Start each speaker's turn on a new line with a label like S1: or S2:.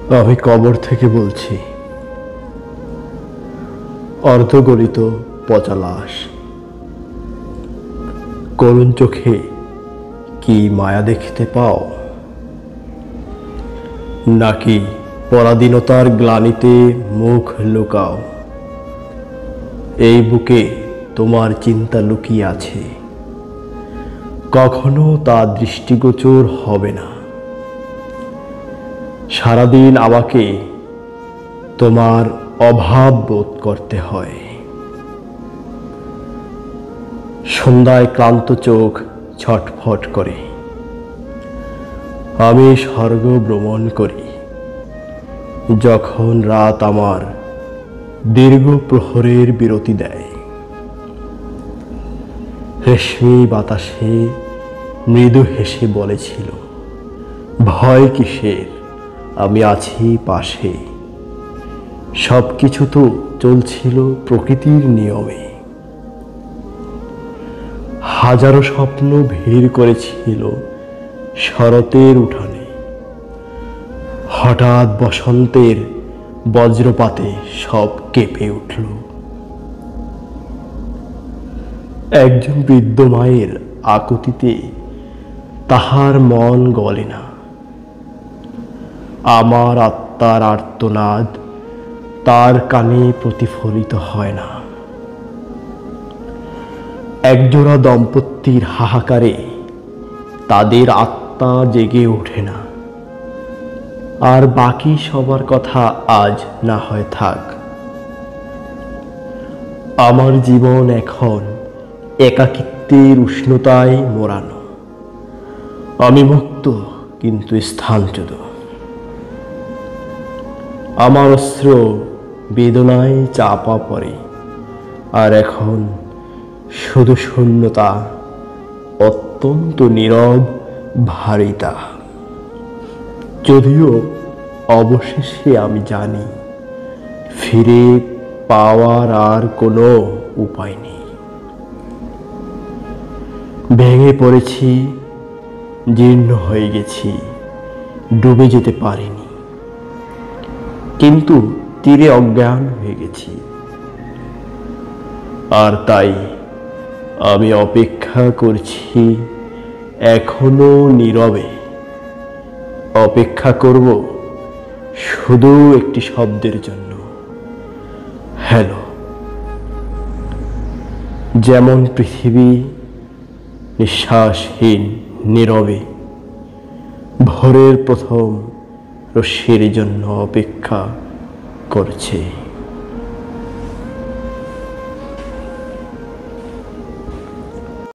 S1: আমি কবর থেকে বলছি, অর্ধগলিত পচা লাশ। করুণ চোখে কি মায়া দেখতে পাও, নাকি পরাধীনতার গ্লানিতে মুখ লুকাও? এই বুকে তোমার চিন্তা লুকিয়ে আছে, কখনো তা দৃষ্টিগোচর হবে না। সারাদিন আমাকে তোমার অভাব বোধ করতে হয়। সন্ধ্যায় ক্লান্ত চোখ ছটফট করে। আমি স্বর্গ ভ্রমণ করি যখন রাত আমার দীর্ঘ প্রহরের বিরতি দেয়। রেশমি বাতাসে মৃদু হেসে বলেছিল, ভয় কিসের, আমি আছি পাশে। সব কিছু তো চলছিল প্রকৃতির নিয়মে। হাজারো স্বপ্ন ভিড় করেছিল শরতের উঠানে। হঠাৎ বসন্তের বজ্রপাতে সব কেঁপে উঠল। একজন বৃদ্ধ মায়ের আকুতিতে তাহার মন গলে না। আমার আত্মার আর্তনাদ তার কানে প্রতিফলিত হয় না। একজোড়া দম্পতির হাহাকারে তাদের আত্মা জেগে ওঠে না। আর বাকি সবার কথা আজ না হয় থাক। আমার জীবন এখন একাকিত্বের উষ্ণতায় মোড়ানো। আমি মুক্ত, কিন্তু স্থানচ্যুত। আমার অস্ত্র বেদনায় চাপা পড়ে, আর এখন শুধু শূন্যতা, অত্যন্ত নীরব ভারিতা। যদিও অবশেষে আমি জানি, ফিরে পাওয়ার আর কোনো উপায় নেই। ভেঙে পড়েছি, জীর্ণ হয়ে গেছি, ডুবে যেতে পারিনি, কিন্তু তীরে অজ্ঞান হয়ে গেছি। আর তাই আমি অপেক্ষা করছি, এখনো নীরবে অপেক্ষা করব শুধু একটি শব্দের জন্য, হ্যালো। যেমন পৃথিবী নিঃশ্বাসহীন নীরবে ভোরের প্রথম রশ্মির জন্য অপেক্ষা করছে।